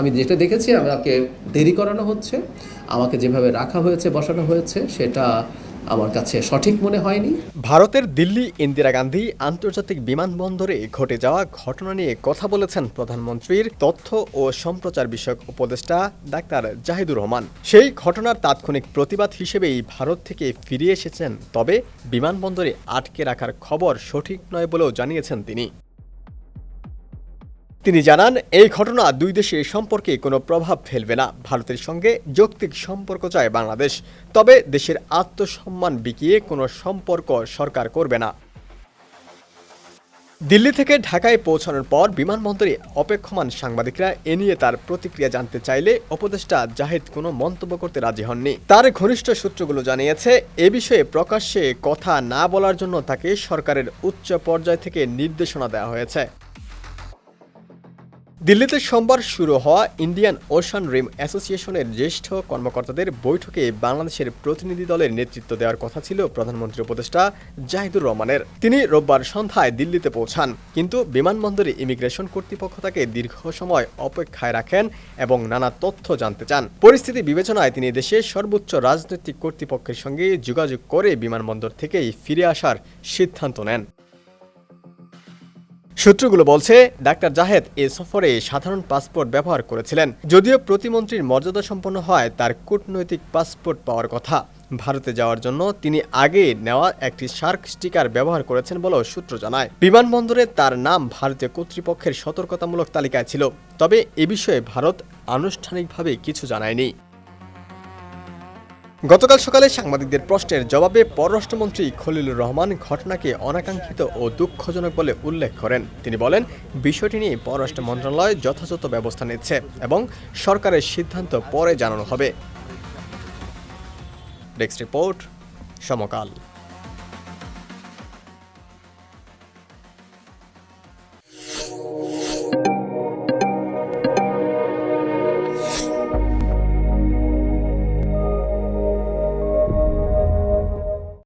আমি যেটা দেখেছি আমাকে দেরি করানো হচ্ছে, আমাকে যেভাবে রাখা হয়েছে বসানো হয়েছে সেটা আমার কাছে সঠিক মনে হয়নি। ভারতের দিল্লি ইন্দিরা গান্ধী আন্তর্জাতিক বিমানবন্দরে ঘটে যাওয়া ঘটনা নিয়ে কথা বলেছেন প্রধানমন্ত্রীর তথ্য ও সম্প্রচার বিষয়ক উপদেষ্টা ডাক্তার জাহিদুর রহমান। সেই ঘটনার তাৎক্ষণিক প্রতিবাদ হিসেবেই ভারত থেকে ফিরে এসেছেন, তবে বিমানবন্দরে আটকে রাখার খবর সঠিক নয় বলেও জানিয়েছেন তিনি। তিনি জানান, এই ঘটনা দুই দেশের সম্পর্কে কোনো প্রভাব ফেলবে না। ভারতের সঙ্গে যৌক্তিক সম্পর্ক চায় বাংলাদেশ, তবে দেশের আত্মসম্মান বিকিয়ে কোনো সম্পর্ক সরকার করবে না। দিল্লি থেকে ঢাকায় পৌঁছানোর পর বিমানবন্দরে অপেক্ষমান সাংবাদিকরা এ নিয়ে তার প্রতিক্রিয়া জানতে চাইলে উপদেষ্টা জাহিদ কোনো মন্তব্য করতে রাজি হননি। তার ঘনিষ্ঠ সূত্রগুলো জানিয়েছে, এ বিষয়ে প্রকাশ্যে কথা না বলার জন্য তাকে সরকারের উচ্চ পর্যায় থেকে নির্দেশনা দেওয়া হয়েছে। দিল্লিতে সোমবার শুরু হওয়া ইন্ডিয়ান ওশান রিম অ্যাসোসিয়েশনের জ্যেষ্ঠ কর্মকর্তাদের বৈঠকে বাংলাদেশের প্রতিনিধি দলের নেতৃত্ব দেওয়ার কথা ছিল প্রধানমন্ত্রী উপদেষ্টা জাহিদুর রহমানের। তিনি রোববার সন্ধ্যায় দিল্লিতে পৌঁছান, কিন্তু বিমানবন্দরে ইমিগ্রেশন কর্তৃপক্ষ তাকে দীর্ঘ সময় অপেক্ষায় রাখেন এবং নানা তথ্য জানতে চান। পরিস্থিতি বিবেচনায় তিনি দেশের সর্বোচ্চ রাজনৈতিক কর্তৃপক্ষের সঙ্গে যোগাযোগ করে বিমানবন্দর থেকেই ফিরে আসার সিদ্ধান্ত নেন। সূত্রগুলো বলছে, ডাক্তার জাহেদ এ সফরে সাধারণ পাসপোর্ট ব্যবহার করেছিলেন। যদিও প্রতিমন্ত্রীর মর্যাদা সম্পন্ন হয় তার কূটনৈতিক পাসপোর্ট পাওয়ার কথা। ভারতে যাওয়ার জন্য তিনি আগে নেওয়া একটি শার্ক স্টিকার ব্যবহার করেছেন বলেও সূত্র জানায়। বিমানবন্দরে তার নাম ভারতীয় কর্তৃপক্ষের সতর্কতামূলক তালিকায় ছিল, তবে এ বিষয়ে ভারত আনুষ্ঠানিকভাবে কিছু জানায়নি। গতকাল সকালে সাংবাদিকদের প্রশ্নের জবাবে পররাষ্ট্রমন্ত্রী খলিলুর রহমান ঘটনাকে অনাকাঙ্ক্ষিত ও দুঃখজনক বলে উল্লেখ করেন। তিনি বলেন, বিষয়টি নিয়ে পররাষ্ট্র মন্ত্রণালয় যথাযথ ব্যবস্থা নিচ্ছে এবং সরকারের সিদ্ধান্ত পরে জানানো হবে। ডেস্ক রিপোর্ট, সমকাল।